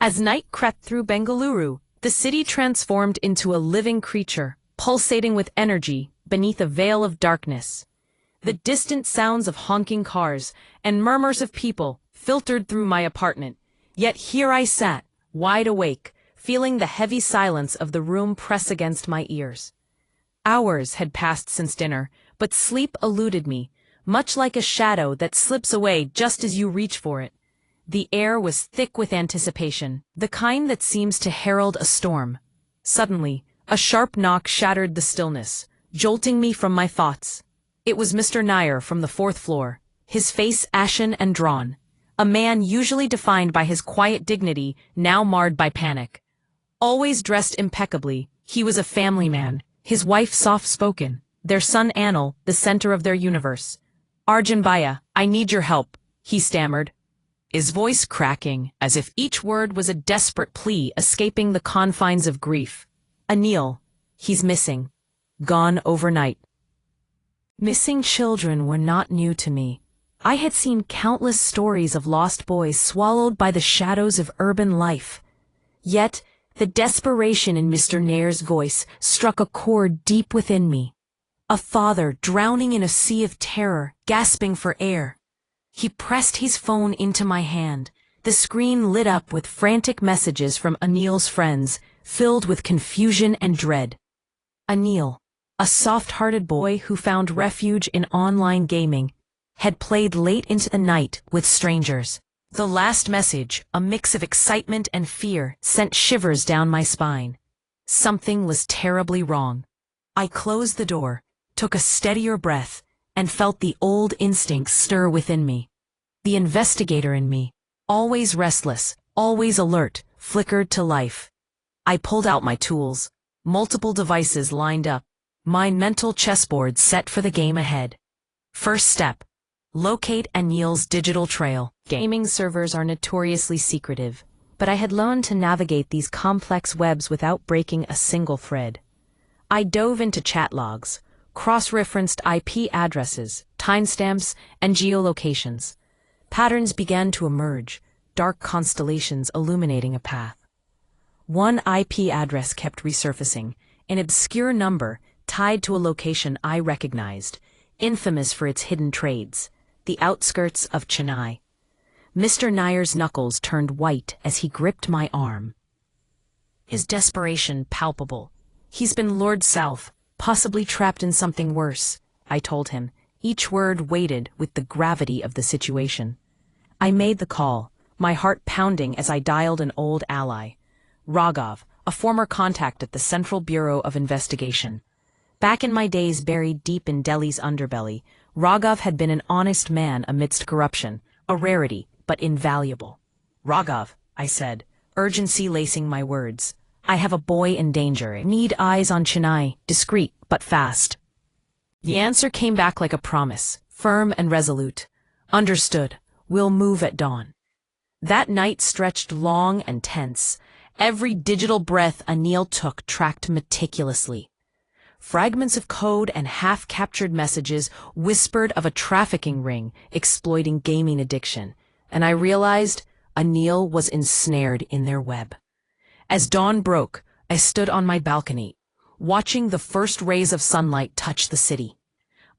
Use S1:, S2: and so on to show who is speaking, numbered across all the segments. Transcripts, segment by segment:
S1: As night crept through Bengaluru, the city transformed into a living creature, pulsating with energy beneath a veil of darkness. The distant sounds of honking cars and murmurs of people filtered through my apartment, yet here I sat, wide awake, feeling the heavy silence of the room press against my ears. Hours had passed since dinner, but sleep eluded me, much like a shadow that slips away just as you reach for it. The air was thick with anticipation, the kind that seems to herald a storm. Suddenly, a sharp knock shattered the stillness, jolting me from my thoughts. It was Mr. Nair from the fourth floor, his face ashen and drawn, a man usually defined by his quiet dignity, now marred by panic. Always dressed impeccably, he was a family man, his wife soft-spoken, their son Anil, the center of their universe. "Arjun Bhaiya, I need your help," he stammered, his voice cracking as if each word was a desperate plea escaping the confines of grief. "Anil, he's missing. Gone overnight." Missing children were not new to me. I had seen countless stories of lost boys swallowed by the shadows of urban life. Yet, the desperation in Mr. Nair's voice struck a chord deep within me. A father drowning in a sea of terror, gasping for air. He pressed his phone into my hand. The screen lit up with frantic messages from Anil's friends, filled with confusion and dread. Anil, a soft-hearted boy who found refuge in online gaming, had played late into the night with strangers. The last message, a mix of excitement and fear, sent shivers down my spine. Something was terribly wrong. I closed the door, took a steadier breath, and felt the old instincts stir within me. The investigator in me, always restless, always alert, flickered to life. I pulled out my tools, multiple devices lined up, my mental chessboard set for the game ahead. First step. Locate Anil's digital trail. Gaming servers are notoriously secretive, but I had learned to navigate these complex webs without breaking a single thread. I dove into chat logs, cross-referenced IP addresses, timestamps, and geolocations. Patterns began to emerge, dark constellations illuminating a path. One IP address kept resurfacing, an obscure number tied to a location I recognized, infamous for its hidden trades, the outskirts of Chennai. Mr. Nair's knuckles turned white as he gripped my arm. His desperation palpable. "He's been lured south, possibly trapped in something worse," I told him, each word weighted with the gravity of the situation. I made the call, my heart pounding as I dialed an old ally, Raghav, a former contact at the Central Bureau of Investigation. Back in my days buried deep in Delhi's underbelly, Raghav had been an honest man amidst corruption, a rarity, but invaluable. "Raghav," I said, urgency lacing my words. "I have a boy in danger. Need eyes on Chennai, discreet but fast." The answer came back like a promise, firm and resolute. "Understood. We'll move at dawn." That night stretched long and tense. Every digital breath Anil took tracked meticulously. Fragments of code and half-captured messages whispered of a trafficking ring exploiting gaming addiction, and I realized Anil was ensnared in their web. As dawn broke, I stood on my balcony, watching the first rays of sunlight touch the city.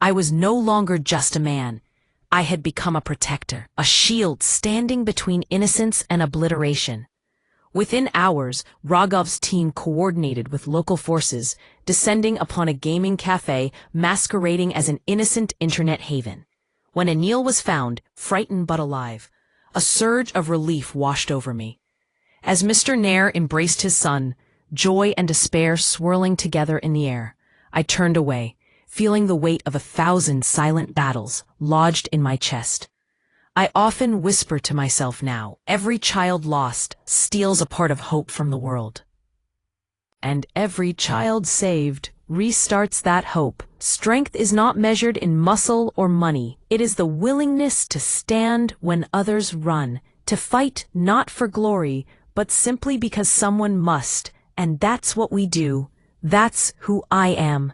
S1: I was no longer just a man. I had become a protector, a shield standing between innocence and obliteration. Within hours, Raghav's team coordinated with local forces, descending upon a gaming cafe masquerading as an innocent internet haven. When Anil was found, frightened but alive, a surge of relief washed over me. As Mr. Nair embraced his son, joy and despair swirling together in the air, I turned away, feeling the weight of 1,000 silent battles lodged in my chest. I often whisper to myself now, every child lost steals a part of hope from the world. And every child saved restarts that hope. Strength is not measured in muscle or money. It is the willingness to stand when others run, to fight not for glory, but simply because someone must. And that's what we do. That's who I am.